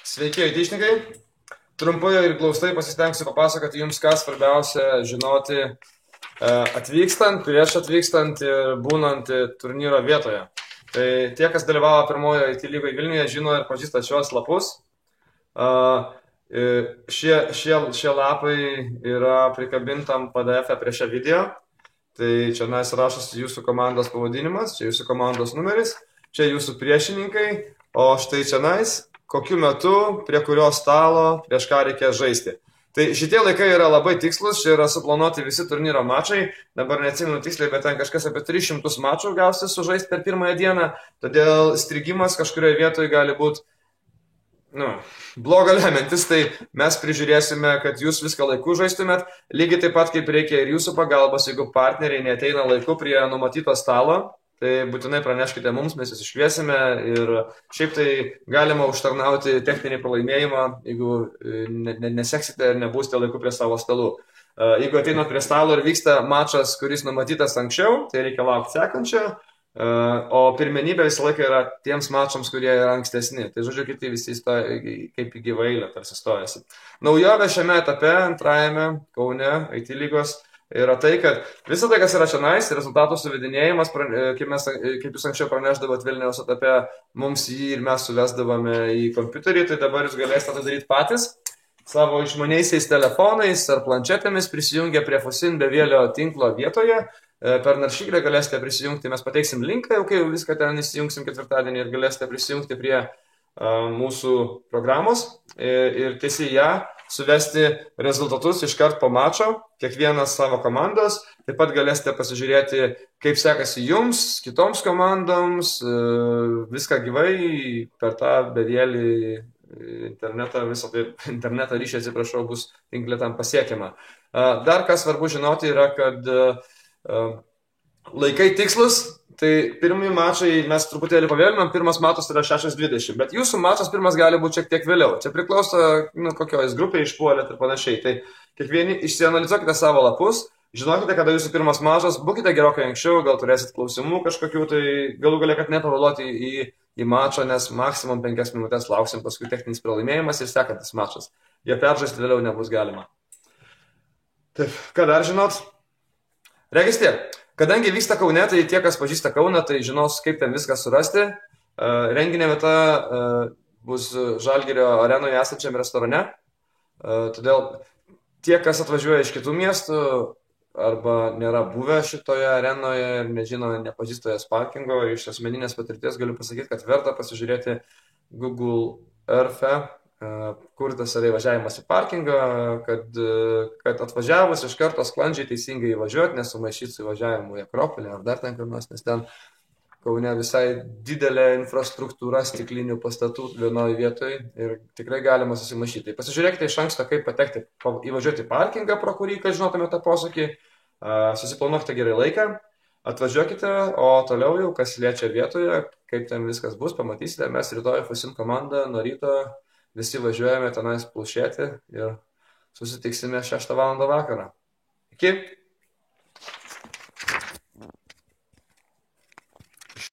Sveiki, aitišnikai. Trumpai ir glaustai pasistengsiu papasakoti jums, ką svarbiausia žinoti atvykstant, prieš atvykstant ir būnant turnyro vietoje. Tai tie, kas dalyvavo pirmojo IT lygoje Vilniuje, žino ir pažįsta šios lapus. Šie lapai yra prikabintam PDF prie šią video. Tai čia rašosi jūsų komandos pavadinimas, čia jūsų komandos numeris, čia jūsų priešininkai, o štai čia kokiu metu, prie kurio stalo, prieš ką reikia žaisti. Tai šitie laikai yra labai tikslus, čia yra suplanuoti visi turnyro mačai, dabar neatsimenu tiksliai, bet ten kažkas apie 300 mačų gausi sužaisti per pirmąją dieną, todėl strigimas kažkurioje vietoje gali būti bloga lemiantis, tai mes prižiūrėsime, kad jūs viską laiku žaistumėt, lygiai taip pat kaip reikia ir jūsų pagalbos, jeigu partneriai neateina laiku prie numatyto stalo. Tai būtinai praneškite mums, mes jūs iškviesime ir šiaip tai galima užtarnauti techninį pralaimėjimą, jeigu neseksite ir nebūsite laiku prie savo stalų. Jeigu ateinat prie stalo ir vyksta mačas, kuris numatytas anksčiau, tai reikia laukti sekančio, o pirmenybė visą laiką yra tiems mačams, kurie yra ankstesni. Tai žodžiu, kiti visi kaip į gyvą eilę tarsi stojasi. Naujovė šiame etape, antrajame Kaune IT lygos, yra tai, kad visą tai, kas yra čionais, rezultatų suvedinėjimas, kaip jūs anksčiau pranešdavot Vilniaus etape, mums jį ir mes suvesdavome į kompiuterį, tai dabar jūs galėsite tai daryti patys savo išmaniaisiais telefonais ar planšetėmis prisijungę prie FOSIN bevėlio tinklo vietoje. Per naršyklę galėsite prisijungti, mes pateiksim linką, jau kai viską ten įsijungsim ketvirtadienį ir galėsite prisijungti prie mūsų programos ir tiesiai ją suvesti rezultatus iškart po mačo, kiekvienas savo komandos, taip pat galėsite pasižiūrėti, kaip sekasi jums, kitoms komandoms, viską gyvai per tą bevėlį internetą, visą tai interneto ryšį, atsiprašau, bus tinkle tam pasiekiama. Dar kas svarbu žinoti yra, kad laikai tikslus. Tai pirmieji mačai mes truputėlį pavėlinam, pirmas matas yra 6:20, bet jūsų mačas pirmas gali būti šiek tiek vėliau. Čia priklauso, kokios grupė išpuolėt ir panašiai. Tai kiekvieni išsianalizuokite savo lapus, žinokite, kada jūsų pirmas mačas, būkite gerokai anksčiau, gal turėsit klausimų kažkokių, tai galų galia, kad nepavėluoti į mačą, nes maksimum 5 minutės lauksim, paskui techninis pralaimėjimas ir sekantis mačas. Jie peržaisti vėliau nebus galima. Taip, ką dar žinot? Regis tiek. Kadangi vyksta Kaune, tai tie, kas pažįsta Kauną, tai žinos, kaip ten viską surasti. Renginio vieta bus Žalgirio arenoje esančiam restorane. Todėl tie, kas atvažiuoja iš kitų miestų arba nėra buvę šitoje arenoje ir nežino, nepažįsta jos parkingo, iš asmeninės patirties galiu pasakyti, kad verta pasižiūrėti Google Earth'e, kur tas yra įvažiavimas į parkingą, kad atvažiavus iš karto sklandžiai teisingai įvažiuoti, nesumaišyti su įvažiavimu į Akropolį ar dar ten kur nors, nes ten Kaune visai didelė infrastruktūra stiklinių pastatų vienoje vietoje ir tikrai galima susimaišyti. Tai pasižiūrėkite iš anksto, kaip patekti, įvažiuoti į parkingą, pro kurį, kad žinotumėte tą posūkį, susiplanuokite gerai laiką, atvažiuokite, o toliau jau, kas liečia vietoje, kaip ten viskas bus, pamatysite, mes rytoj FOSIN komanda nuo ryto visi važiuojame tenais plušėti ir susitiksime 6 val. Vakarą. Iki.